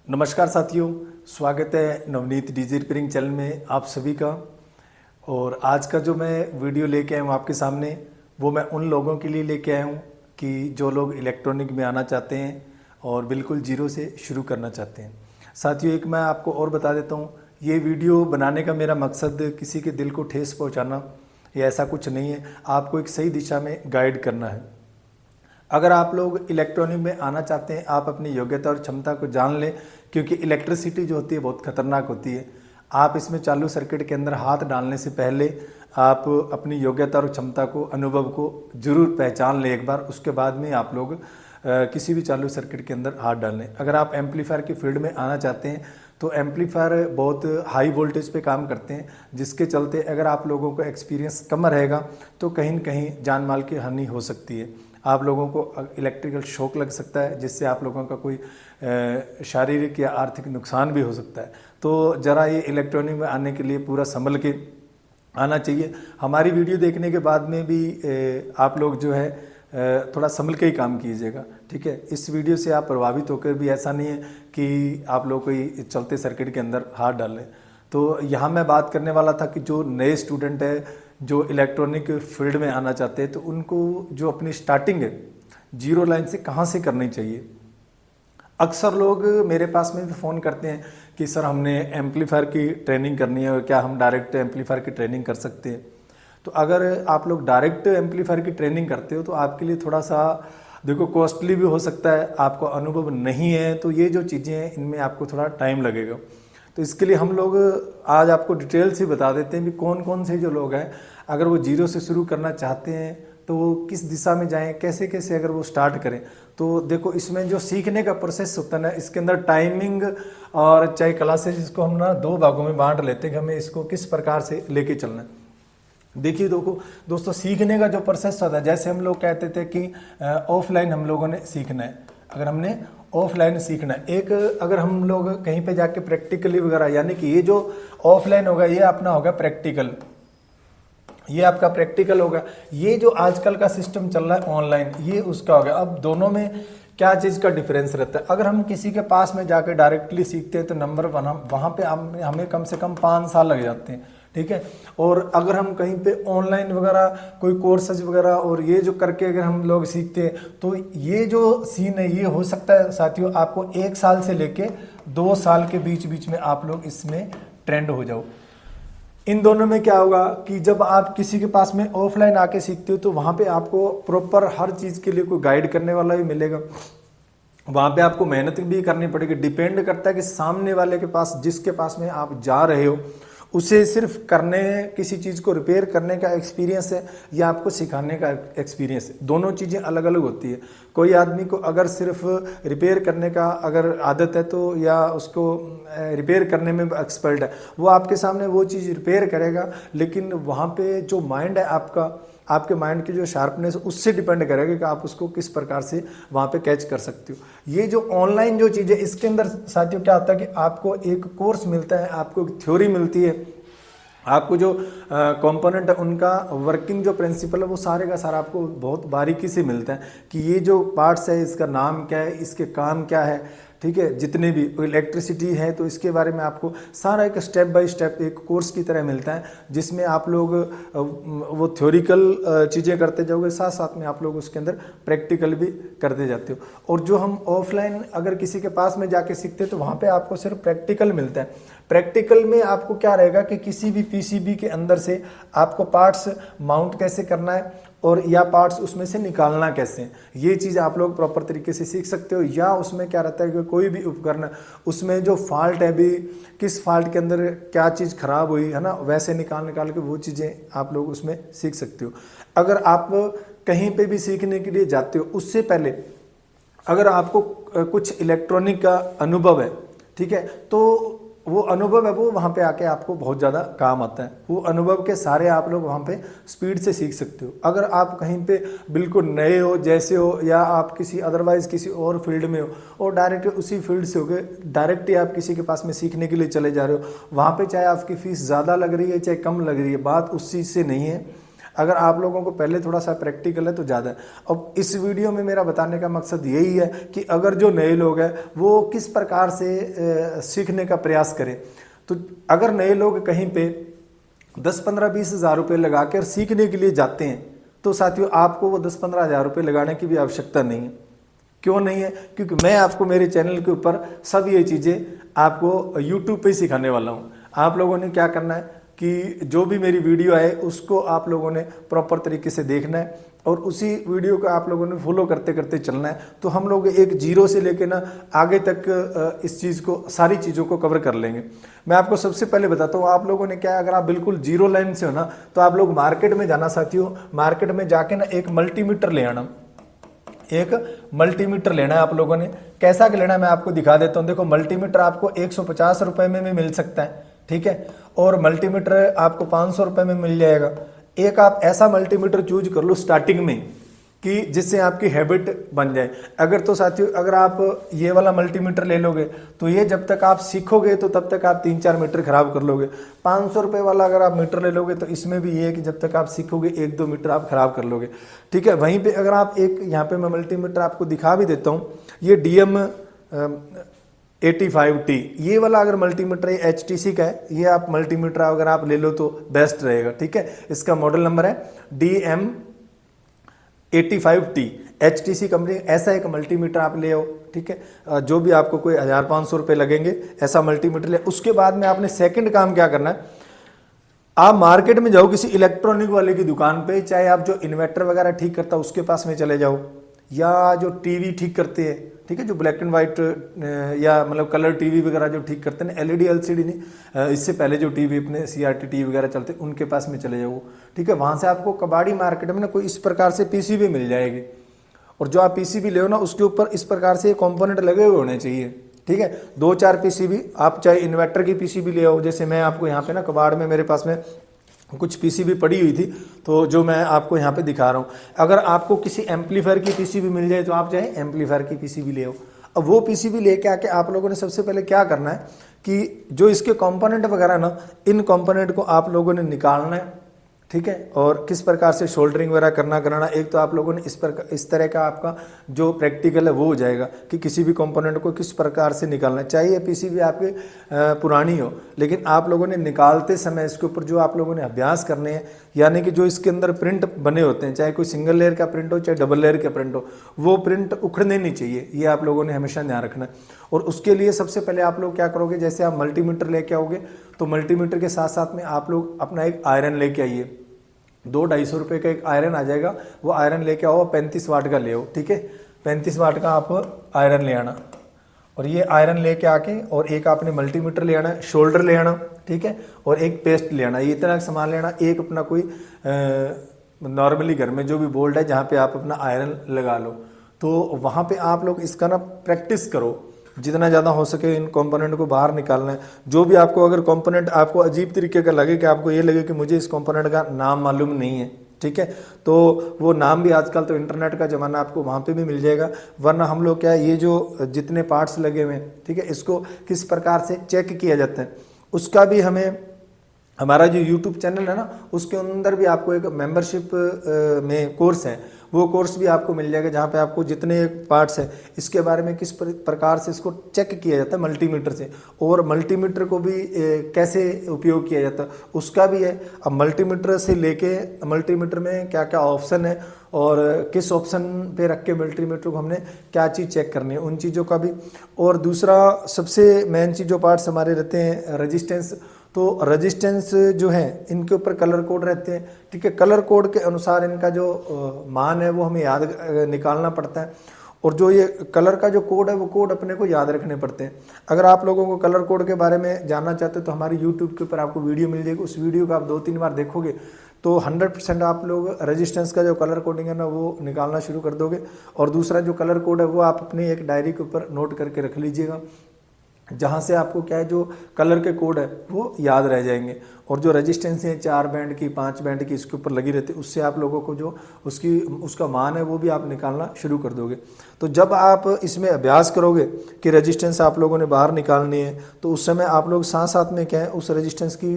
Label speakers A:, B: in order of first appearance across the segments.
A: नमस्कार साथियों, स्वागत है नवनीत डीजी रिपेयरिंग चैनल में आप सभी का। और आज का जो मैं वीडियो लेके आया हूँ आपके सामने, वो मैं उन लोगों के लिए लेके आया हूँ कि जो लोग इलेक्ट्रॉनिक में आना चाहते हैं और बिल्कुल जीरो से शुरू करना चाहते हैं। साथियों, एक मैं आपको और बता देता हूँ, ये वीडियो बनाने का मेरा मकसद किसी के दिल को ठेस पहुँचाना या ऐसा कुछ नहीं है। आपको एक सही दिशा में गाइड करना है। अगर आप लोग इलेक्ट्रॉनिक में आना चाहते हैं, आप अपनी योग्यता और क्षमता को जान लें, क्योंकि इलेक्ट्रिसिटी जो होती है बहुत खतरनाक होती है। आप इसमें चालू सर्किट के अंदर हाथ डालने से पहले आप अपनी योग्यता और क्षमता को, अनुभव को जरूर पहचान लें एक बार। उसके बाद में आप लोग किसी भी चालू सर्किट के अंदर हाथ डालें। अगर आप एम्पलीफायर की फील्ड में आना चाहते हैं तो एम्पलीफायर बहुत हाई वोल्टेज पे काम करते हैं, जिसके चलते अगर आप लोगों को एक्सपीरियंस कम रहेगा तो कहीं न कहीं जान माल की हानि हो सकती है। आप लोगों को इलेक्ट्रिकल शॉक लग सकता है, जिससे आप लोगों का कोई शारीरिक या आर्थिक नुकसान भी हो सकता है। तो ज़रा ये इलेक्ट्रॉनिक में आने के लिए पूरा संभल के आना चाहिए। हमारी वीडियो देखने के बाद में भी आप लोग जो है थोड़ा संभल के ही काम कीजिएगा, ठीक है। इस वीडियो से आप प्रभावित होकर भी ऐसा नहीं है कि आप लोग कोई चलते सर्किट के अंदर हाथ डाल लें। तो यहाँ मैं बात करने वाला था कि जो नए स्टूडेंट है, जो इलेक्ट्रॉनिक फील्ड में आना चाहते हैं, तो उनको जो अपनी स्टार्टिंग है जीरो लाइन से कहाँ से करनी चाहिए। अक्सर लोग मेरे पास में भी फ़ोन करते हैं कि सर हमने एम्पलीफायर की ट्रेनिंग करनी है, और क्या हम डायरेक्ट एम्पलीफायर की ट्रेनिंग कर सकते हैं। तो अगर आप लोग डायरेक्ट एम्पलीफायर की ट्रेनिंग करते हो तो आपके लिए थोड़ा सा देखो कॉस्टली भी हो सकता है, आपको अनुभव नहीं है, तो ये जो चीज़ें हैं इनमें आपको थोड़ा टाइम लगेगा। तो इसके लिए हम लोग आज आपको डिटेल से बता देते हैं कि कौन कौन से जो लोग हैं, अगर वो जीरो से शुरू करना चाहते हैं तो वो किस दिशा में जाएं, कैसे कैसे अगर वो स्टार्ट करें। तो देखो, इसमें जो सीखने का प्रोसेस होता है ना, इसके अंदर टाइमिंग और चाहे क्लासेस, इसको हम ना दो भागों में बांट लेते हैं कि हमें इसको किस प्रकार से लेके चलना है। देखिए दोस्तों, सीखने का जो प्रोसेस होता है, जैसे हम लोग कहते थे कि ऑफलाइन हम लोगों ने सीखना है। अगर हमने ऑफलाइन सीखना है, एक अगर हम लोग कहीं पे जाके प्रैक्टिकली वगैरह, यानी कि ये जो ऑफलाइन होगा ये अपना होगा प्रैक्टिकल, ये आपका प्रैक्टिकल होगा। ये जो आजकल का सिस्टम चल रहा है ऑनलाइन, ये उसका होगा। अब दोनों में क्या चीज़ का डिफरेंस रहता है। अगर हम किसी के पास में जाकर डायरेक्टली सीखते हैं तो नंबर वन, हम वहाँ पे हमें कम से कम 5 साल लग जाते हैं, ठीक है। और अगर हम कहीं पे ऑनलाइन वगैरह कोई कोर्सेज वगैरह और ये जो करके अगर हम लोग सीखते हैं, तो ये जो सीन है ये हो सकता है साथियों, आपको 1 साल से लेके 2 साल के बीच बीच में आप लोग इसमें ट्रेंड हो जाओ। इन दोनों में क्या होगा कि जब आप किसी के पास में ऑफलाइन आके सीखते हो तो वहाँ पे आपको प्रॉपर हर चीज़ के लिए कोई गाइड करने वाला भी मिलेगा। वहाँ पे आपको मेहनत भी करनी पड़ेगी। डिपेंड करता है कि सामने वाले के पास, जिसके पास में आप जा रहे हो, उसे सिर्फ करने, किसी चीज़ को रिपेयर करने का एक्सपीरियंस है या आपको सिखाने का एक्सपीरियंस है। दोनों चीज़ें अलग अलग होती है। कोई आदमी को अगर सिर्फ रिपेयर करने का अगर आदत है तो, या उसको रिपेयर करने में एक्सपर्ट है, वो आपके सामने वो चीज़ रिपेयर करेगा, लेकिन वहाँ पे जो माइंड है आपका, आपके माइंड की जो शार्पनेस, उससे डिपेंड करेगा कि आप उसको किस प्रकार से वहाँ पे कैच कर सकते हो। ये जो ऑनलाइन जो चीज़ है, इसके अंदर साथियों क्या होता है कि आपको एक कोर्स मिलता है, आपको एक थ्योरी मिलती है, आपको जो कंपोनेंट है उनका वर्किंग जो प्रिंसिपल है वो सारे का सारा आपको बहुत बारीकी से मिलता है कि ये जो पार्ट्स है इसका नाम क्या है, इसके काम क्या है, ठीक है। जितने भी इलेक्ट्रिसिटी है तो इसके बारे में आपको सारा एक स्टेप बाय स्टेप एक कोर्स की तरह मिलता है, जिसमें आप लोग वो थ्योरिकल चीज़ें करते जाओगे, साथ साथ में आप लोग उसके अंदर प्रैक्टिकल भी करते जाते हो। और जो हम ऑफलाइन अगर किसी के पास में जाके सीखते हैं तो वहाँ पे आपको सिर्फ प्रैक्टिकल मिलता है। प्रैक्टिकल में आपको क्या रहेगा कि किसी भी पीसीबी के अंदर से आपको पार्ट्स माउंट कैसे करना है और या पार्ट्स उसमें से निकालना कैसे, ये चीज़ आप लोग प्रॉपर तरीके से सीख सकते हो। या उसमें क्या रहता है कि कोई भी उपकरण, उसमें जो फॉल्ट है भी, किस फॉल्ट के अंदर क्या चीज़ खराब हुई है ना, वैसे निकाल के वो चीज़ें आप लोग उसमें सीख सकते हो। अगर आप कहीं पे भी सीखने के लिए जाते हो, उससे पहले अगर आपको कुछ इलेक्ट्रॉनिक का अनुभव है, ठीक है, तो वो अनुभव है वो वहाँ पे आके आपको बहुत ज़्यादा काम आता है। वो अनुभव के सारे आप लोग वहाँ पे स्पीड से सीख सकते हो। अगर आप कहीं पे बिल्कुल नए हो, जैसे हो, या आप किसी अदरवाइज किसी और फील्ड में हो और डायरेक्ट उसी फील्ड से हो गए, डायरेक्ट ही आप किसी के पास में सीखने के लिए चले जा रहे हो, वहाँ पे चाहे आपकी फीस ज़्यादा लग रही है चाहे कम लग रही है, बात उस चीज़ से नहीं है। अगर आप लोगों को पहले थोड़ा सा प्रैक्टिकल है तो ज़्यादा है। अब इस वीडियो में मेरा बताने का मकसद यही है कि अगर जो नए लोग हैं वो किस प्रकार से सीखने का प्रयास करें। तो अगर नए लोग कहीं पे 10-15-20 हज़ार रुपये लगा कर सीखने के लिए जाते हैं तो साथियों आपको वो 10-15 हज़ार रुपये लगाने की भी आवश्यकता नहीं है। क्यों नहीं है? क्योंकि मैं आपको मेरे चैनल के ऊपर सब ये चीज़ें आपको यूट्यूब पे सिखाने वाला हूँ। आप लोगों ने क्या करना है कि जो भी मेरी वीडियो आए उसको आप लोगों ने प्रॉपर तरीके से देखना है और उसी वीडियो को आप लोगों ने फॉलो करते करते चलना है। तो हम लोग एक जीरो से लेके ना आगे तक इस चीज़ को, सारी चीज़ों को कवर कर लेंगे। मैं आपको सबसे पहले बताता हूँ, आप लोगों ने क्या है, अगर आप बिल्कुल जीरो लाइन से हो ना तो आप लोग मार्केट में जाना साथियों। मार्केट में जाके ना एक मल्टीमीटर ले आना, एक मल्टीमीटर लेना है आप लोगों ने। कैसा लेना है मैं आपको दिखा देता हूँ। देखो मल्टीमीटर आपको 150 रुपये में भी मिल सकता है, ठीक है, और मल्टीमीटर आपको 500 रुपये में मिल जाएगा। एक आप ऐसा मल्टीमीटर चूज कर लो स्टार्टिंग में कि जिससे आपकी हैबिट बन जाए। अगर तो साथियों अगर आप ये वाला मल्टीमीटर ले लोगे तो ये जब तक आप सीखोगे तो तब तक आप 3-4 मीटर खराब कर लोगे। 500 रुपये वाला अगर आप मीटर ले लोगे तो इसमें भी ये है कि जब तक आप सीखोगे 1-2 मीटर आप खराब कर लोगे, ठीक है। वहीं पे अगर आप एक यहाँ पे मैं मल्टीमीटर आपको दिखा भी देता हूँ, ये DM 85T ये वाला अगर मल्टीमीटर HTC का है, ये आप मल्टीमीटर अगर आप ले लो तो बेस्ट रहेगा, ठीक है। इसका मॉडल नंबर है DM 85T HTC कंपनी। ऐसा एक मल्टीमीटर आप ले आओ, ठीक है। जो भी आपको कोई 1500 रुपये लगेंगे ऐसा मल्टीमीटर ले। उसके बाद में आपने सेकंड काम क्या करना है, आप मार्केट में जाओ किसी इलेक्ट्रॉनिक वाले की दुकान पे, चाहे आप जो इन्वर्टर वगैरह ठीक करता है उसके पास में चले जाओ, या जो टीवी ठीक करते हैं, ठीक है, जो ब्लैक एंड वाइट या मतलब कलर टीवी वगैरह जो ठीक करते हैं, LED LCD नहीं, इससे पहले जो टीवी अपने CRT टीवी वगैरह चलते हैं उनके पास में चले जाओ, ठीक है। वहाँ से आपको कबाड़ी मार्केट में ना कोई इस प्रकार से PCB मिल जाएगी, और जो आप PCB ले हो ना उसके ऊपर इस प्रकार से कंपोनेंट लगे हुए होने चाहिए, ठीक है। 2-4 PCB आप चाहे इन्वर्टर की PCB ले आओ। जैसे मैं आपको यहाँ पे ना कबाड़ में मेरे पास में कुछ PCB पड़ी हुई थी तो जो मैं आपको यहाँ पे दिखा रहा हूँ। अगर आपको किसी एम्पलीफायर की PCB मिल जाए तो आप चाहे एम्पलीफायर की PCB ले आओ। अब वो PCB लेके आके आप लोगों ने सबसे पहले क्या करना है कि जो इसके कंपोनेंट वगैरह ना, इन कंपोनेंट को आप लोगों ने निकालना है, ठीक है। और किस प्रकार से सोल्डरिंग वगैरह कराना, एक तो आप लोगों ने इस तरह का आपका जो प्रैक्टिकल है वो हो जाएगा कि किसी भी कंपोनेंट को किस प्रकार से निकालना है। चाहे ये PCB आपकी पुरानी हो, लेकिन आप लोगों ने निकालते समय इसके ऊपर जो आप लोगों ने अभ्यास करने हैं, यानी कि जो इसके अंदर प्रिंट बने होते हैं, चाहे कोई सिंगल लेयर का प्रिंट हो चाहे डबल लेयर का प्रिंट हो, वो प्रिंट उखड़ने नहीं चाहिए, ये आप लोगों ने हमेशा ध्यान रखना है। और उसके लिए सबसे पहले आप लोग क्या करोगे, जैसे आप मल्टीमीटर लेके आओगे तो मल्टीमीटर के साथ साथ में आप लोग अपना एक आयरन लेके आइए। 200-250 रुपये का एक आयरन आ जाएगा, वो आयरन लेके आओ, 35 वाट का ले आओ, ठीक है। 35 वाट का आप आयरन ले आना, और ये आयरन लेके आके और एक आपने मल्टीमीटर ले आना, शोल्डर ले आना, ठीक है, और एक पेस्ट ले आना। ये इतना सामान लेना। एक अपना कोई नॉर्मली घर में जो भी बोल्ट है जहाँ पे आप अपना आयरन लगा लो, तो वहाँ पे आप लोग इसका ना प्रैक्टिस करो, जितना ज़्यादा हो सके इन कंपोनेंट को बाहर निकालना है। जो भी आपको अगर कंपोनेंट आपको अजीब तरीके का लगे कि आपको ये लगे कि मुझे इस कंपोनेंट का नाम मालूम नहीं है, ठीक है, तो वो नाम भी आजकल तो इंटरनेट का ज़माना, आपको वहाँ पे भी मिल जाएगा। वरना हम लोग क्या है, ये जो जितने पार्ट्स लगे हुए हैं, ठीक है, इसको किस प्रकार से चेक किया जाता है उसका भी हमें, हमारा जो यूट्यूब चैनल है ना उसके अंदर भी आपको एक मेंबरशिप में कोर्स है, वो कोर्स भी आपको मिल जाएगा, जहाँ पे आपको जितने पार्ट्स हैं इसके बारे में किस प्रकार से इसको चेक किया जाता है मल्टीमीटर से, और मल्टीमीटर को भी कैसे उपयोग किया जाता है उसका भी है। अब मल्टीमीटर से लेके मल्टीमीटर में क्या क्या ऑप्शन है और किस ऑप्शन पे रख के मल्टीमीटर को हमने क्या चीज़ चेक करनी है, उन चीज़ों का भी। और दूसरा सबसे मेन चीज़ जो पार्ट्स हमारे रहते हैं रेजिस्टेंस, तो रेजिस्टेंस जो है इनके ऊपर कलर कोड रहते हैं, ठीक है। कलर कोड के अनुसार इनका जो मान है वो हमें याद निकालना पड़ता है, और जो ये कलर का जो कोड है वो कोड अपने को याद रखने पड़ते हैं। अगर आप लोगों को कलर कोड के बारे में जानना चाहते हो तो हमारी यूट्यूब के ऊपर आपको वीडियो मिल जाएगी, उस वीडियो को आप 2-3 बार देखोगे तो 100% आप लोग रेजिस्टेंस का जो कलर कोडिंग है ना वो निकालना शुरू कर दोगे। और दूसरा जो कलर कोड है वो आप अपनी एक डायरी के ऊपर नोट करके रख लीजिएगा, जहाँ से आपको क्या है जो कलर के कोड है वो याद रह जाएंगे। और जो रेजिस्टेंस है 4 बैंड की 5 बैंड की इसके ऊपर लगी रहती है, उससे आप लोगों को जो उसका मान है वो भी आप निकालना शुरू कर दोगे। तो जब आप इसमें अभ्यास करोगे कि रेजिस्टेंस आप लोगों ने बाहर निकालनी है, तो उस समय आप लोग साथ साथ में क्या है उस रेजिस्टेंस की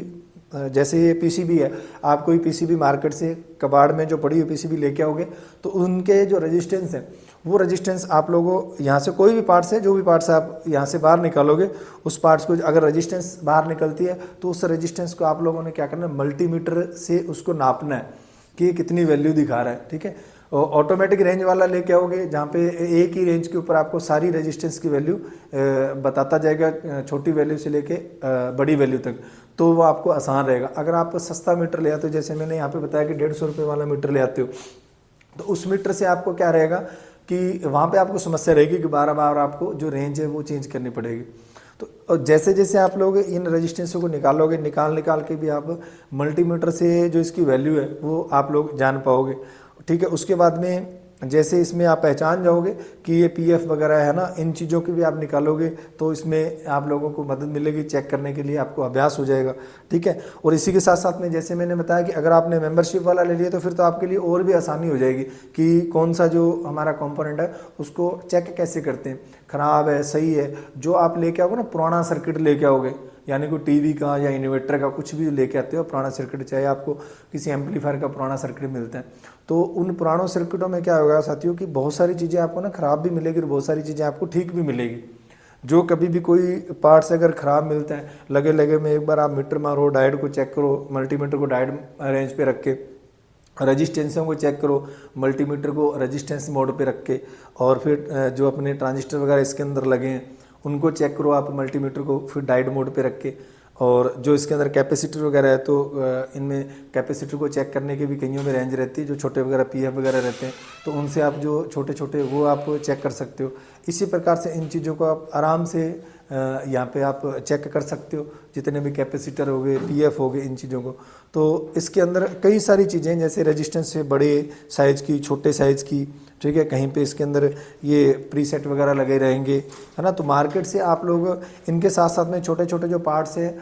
A: जैसे ये पीसीबी है, आप कोई पीसीबी मार्केट से कबाड़ में जो पड़ी हुई पीसीबी लेके आओगे तो उनके जो रेजिस्टेंस है वो रेजिस्टेंस आप लोगों यहाँ से कोई भी पार्ट्स है, जो भी पार्ट्स आप यहाँ से बाहर निकालोगे उस पार्ट्स को अगर रेजिस्टेंस बाहर निकलती है तो उस रेजिस्टेंस को आप लोगों ने क्या करना है, मल्टीमीटर से उसको नापना है कि ये कितनी वैल्यू दिखा रहा है। ठीक है, ऑटोमेटिक रेंज वाला लेके आओगे जहाँ पे एक ही रेंज के ऊपर आपको सारी रेजिस्टेंस की वैल्यू बताता जाएगा, छोटी वैल्यू से लेके बड़ी वैल्यू तक, तो वो आपको आसान रहेगा। अगर आप सस्ता मीटर ले आते हो, जैसे मैंने यहाँ पे बताया कि 150 रुपये वाला मीटर ले आते हो, तो उस मीटर से आपको क्या रहेगा कि वहाँ पे आपको समस्या रहेगी कि बार बार आपको जो रेंज है वो चेंज करनी पड़ेगी। तो जैसे जैसे आप लोग इन रेजिस्टेंसों को निकालोगे, निकाल के भी आप मल्टीमीटर से जो इसकी वैल्यू है वो आप लोग जान पाओगे। ठीक है, उसके बाद में जैसे इसमें आप पहचान जाओगे कि ये पीएफ वगैरह है ना, इन चीज़ों की भी आप निकालोगे तो इसमें आप लोगों को मदद मिलेगी, चेक करने के लिए आपको अभ्यास हो जाएगा। ठीक है, और इसी के साथ साथ में जैसे मैंने बताया कि अगर आपने मेंबरशिप वाला ले लिया तो फिर तो आपके लिए और भी आसानी हो जाएगी कि कौन सा जो हमारा कंपोनेंट है उसको चेक कैसे करते हैं, ख़राब है सही है। जो आप लेके आओगे ना, पुराना सर्किट लेके आओगे, यानी कोई टीवी का या इन्वर्टर का कुछ भी लेके आते हो पुराना सर्किट, चाहे आपको किसी एम्पलीफायर का पुराना सर्किट मिलता है, तो उन पुरानों सर्किटों में क्या होगा साथियों कि बहुत सारी चीज़ें आपको ना ख़राब भी मिलेगी और बहुत सारी चीज़ें आपको ठीक भी मिलेगी। जो कभी भी कोई पार्ट्स अगर ख़राब मिलते हैं, लगे लगे में एक बार आप मीटर मारो, डायोड को चेक करो, मल्टीमीटर को डायोड रेंज पे रख के, रजिस्टेंसों को चेक करो, मल्टीमीटर को रजिस्टेंस मोड पे रख के, और फिर जो अपने ट्रांजिस्टर वगैरह इसके अंदर लगे हैं उनको चेक करो आप मल्टीमीटर को फिर डायोड मोड पे रख के। और जो इसके अंदर कैपेसिटर वगैरह है तो इनमें कैपेसिटर को चेक करने के भी कईयों में रेंज रहती है, जो छोटे वगैरह पीएफ वगैरह रहते हैं तो उनसे आप जो छोटे छोटे वो आप चेक कर सकते हो। इसी प्रकार से इन चीज़ों को आप आराम से यहाँ पे आप चेक कर सकते हो, जितने भी कैपेसिटर हो गए, पीएफ हो गए, इन चीज़ों को। तो इसके अंदर कई सारी चीज़ें जैसे रेजिस्टेंस से बड़े साइज़ की, छोटे साइज़ की, ठीक है, कहीं पे इसके अंदर ये प्रीसेट वगैरह लगे रहेंगे, है ना। तो मार्केट से आप लोग इनके साथ साथ में छोटे छोटे जो पार्ट्स हैं,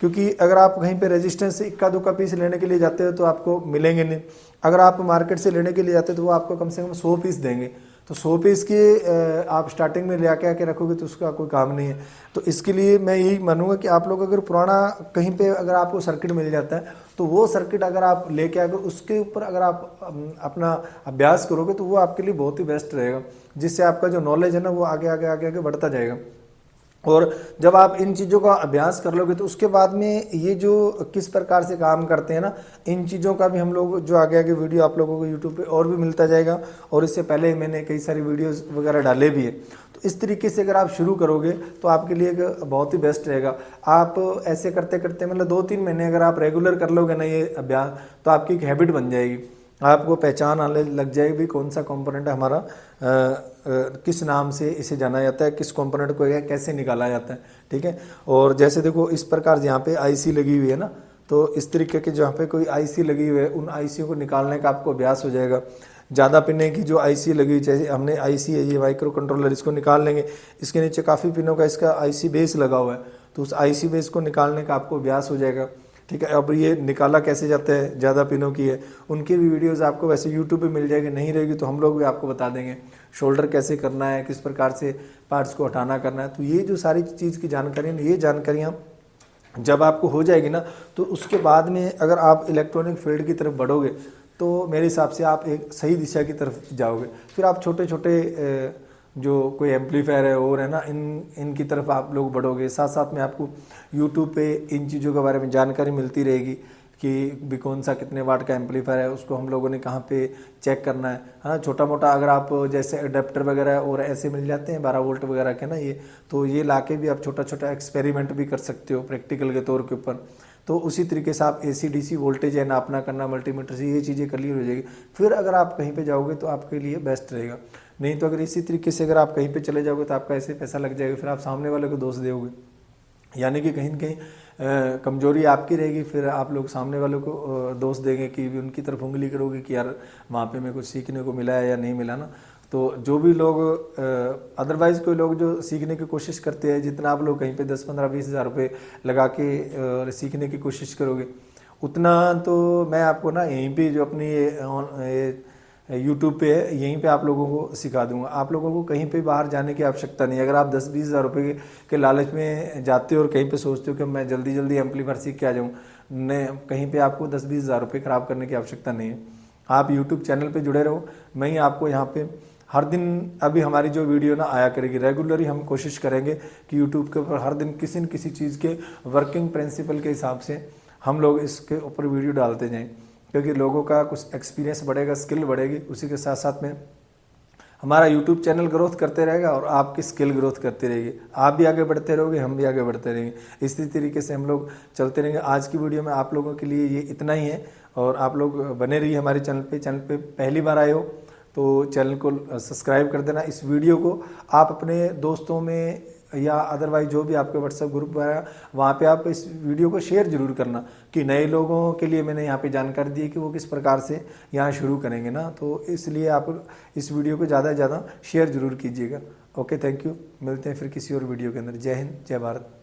A: क्योंकि अगर आप कहीं पे रेजिस्टेंस से इक्का दुक्का पीस लेने के लिए जाते हो तो आपको मिलेंगे नहीं। अगर आप मार्केट से लेने के लिए जाते हो तो वो आपको कम से कम 100 पीस देंगे, तो 100 पीस के आप स्टार्टिंग में ले आके रखोगे तो उसका कोई काम नहीं है। तो इसके लिए मैं यही मानूंगा कि आप लोग अगर पुराना कहीं पे अगर आपको सर्किट मिल जाता है तो वो सर्किट अगर आप लेके आकर उसके ऊपर अगर आप अपना अभ्यास करोगे तो वो आपके लिए बहुत ही बेस्ट रहेगा, जिससे आपका जो नॉलेज है ना वो आगे आगे आगे आगे बढ़ता जाएगा। और जब आप इन चीज़ों का अभ्यास कर लोगे तो उसके बाद में ये जो किस प्रकार से काम करते हैं ना, इन चीज़ों का भी हम लोग जो आगे आगे वीडियो आप लोगों को यूट्यूब पे और भी मिलता जाएगा। और इससे पहले मैंने कई सारी वीडियोस वगैरह डाले भी है। तो इस तरीके से अगर आप शुरू करोगे तो आपके लिए एक बहुत ही बेस्ट रहेगा। आप ऐसे करते करते मतलब 2-3 महीने अगर आप रेगुलर कर लोगे ना ये अभ्यास, तो आपकी एक हैबिट बन जाएगी, आपको पहचान आने लग जाएगी भी कौन सा कंपोनेंट हमारा किस नाम से इसे जाना जाता है, किस कंपोनेंट को कैसे निकाला जाता है। ठीक है, और जैसे देखो इस प्रकार से यहाँ पे आईसी लगी हुई है ना, तो इस तरीके के जहाँ पे कोई आईसी लगी हुई है उन आईसी को निकालने का आपको अभ्यास हो जाएगा। ज़्यादा पिने की जो आईसी लगी हुई, जैसे हमने आईसी है ये माइक्रो कंट्रोलर, इसको निकाल लेंगे, इसके नीचे काफ़ी पिनों का इसका आईसी बेस लगा हुआ है, तो उस आईसी बेस को निकालने का आपको अभ्यास हो जाएगा। ठीक है, अब ये निकाला कैसे जाता है, ज़्यादा पिनों की है उनकी भी वीडियोस आपको वैसे यूट्यूब पे मिल जाएगी, नहीं रहेगी तो हम लोग भी आपको बता देंगे शोल्डर कैसे करना है, किस प्रकार से पार्ट्स को हटाना करना है। तो ये जो सारी चीज़ की जानकारी, ये जानकारियाँ जब आपको हो जाएगी ना, तो उसके बाद में अगर आप इलेक्ट्रॉनिक फील्ड की तरफ बढ़ोगे तो मेरे हिसाब से आप एक सही दिशा की तरफ जाओगे। फिर आप छोटे छोटे जो कोई एम्पलीफायर है और है ना, इनकी तरफ आप लोग बढ़ोगे। साथ साथ में आपको यूट्यूब पे इन चीज़ों के बारे में जानकारी मिलती रहेगी कि भी कौन सा कितने वाट का एम्पलीफायर है, उसको हम लोगों ने कहाँ पे चेक करना है। हाँ, छोटा मोटा अगर आप जैसे अडेप्टर वगैरह और ऐसे मिल जाते हैं 12 वोल्ट वगैरह के ना, ये तो ये लाके भी आप छोटा छोटा एक्सपेरिमेंट भी कर सकते हो प्रैक्टिकल के तौर के ऊपर। तो उसी तरीके से आप AC DC वोल्टेज है नापना करना मल्टीमीटर से, ये चीज़ें क्लियर हो जाएगी। फिर अगर आप कहीं पे जाओगे तो आपके लिए बेस्ट रहेगा। नहीं तो अगर इसी तरीके से अगर आप कहीं पे चले जाओगे तो आपका ऐसे पैसा लग जाएगा, फिर आप सामने वाले को दोष दोगे, यानी कि कहीं न कहीं कमजोरी आपकी रहेगी। फिर आप लोग सामने वालों को दोष देंगे कि उनकी तरफ उंगली करोगे कि यार वहाँ पे मेरे को सीखने को मिला है या नहीं मिला ना। तो जो भी लोग अदरवाइज़ कोई लोग जो सीखने की कोशिश करते हैं, जितना आप लोग कहीं पे 10-15-20 हज़ार रुपये लगा के सीखने की कोशिश करोगे, उतना तो मैं आपको ना यहीं पे जो अपनी यूट्यूब पे है यहीं पे आप लोगों को सिखा दूंगा। आप लोगों को कहीं पे बाहर जाने की आवश्यकता नहीं है। अगर आप 10-20 हज़ार रुपये के लालच में जाते हो और कहीं पे सोचते हो कि मैं जल्दी जल्दी एम्पलीफायर सीख के आ जाऊँ, ने कहीं पे आपको 10-20 हज़ार रुपये ख़राब करने की आवश्यकता नहीं है। आप यूट्यूब चैनल पे जुड़े रहो, मैं ही आपको यहाँ पे हर दिन, अभी हमारी जो वीडियो ना आया करेगी रेगुलरली, हम कोशिश करेंगे कि यूट्यूब के ऊपर हर दिन किसी न किसी चीज़ के वर्किंग प्रिंसिपल के हिसाब से हम लोग इसके ऊपर वीडियो डालते जाएं, क्योंकि लोगों का कुछ एक्सपीरियंस बढ़ेगा, स्किल बढ़ेगी, उसी के साथ साथ में हमारा यूट्यूब चैनल ग्रोथ करते रहेगा और आपकी स्किल ग्रोथ करती रहेगी। आप भी आगे बढ़ते रहोगे, हम भी आगे बढ़ते रहेंगे। इसी तरीके से हम लोग चलते रहेंगे। आज की वीडियो में आप लोगों के लिए ये इतना ही है, और आप लोग बने रहिए हमारे चैनल पे पहली बार आए हो तो चैनल को सब्सक्राइब कर देना। इस वीडियो को आप अपने दोस्तों में या अदरवाइज जो भी आपके व्हाट्सएप ग्रुप है वहाँ पे आप इस वीडियो को शेयर जरूर करना, कि नए लोगों के लिए मैंने यहाँ पे जानकारी दी है कि वो किस प्रकार से यहाँ शुरू करेंगे ना, तो इसलिए आप इस वीडियो को ज़्यादा से ज़्यादा शेयर जरूर कीजिएगा। Okay, thank you. मिलते हैं फिर किसी और वीडियो के अंदर। जय हिंद, जय भारत।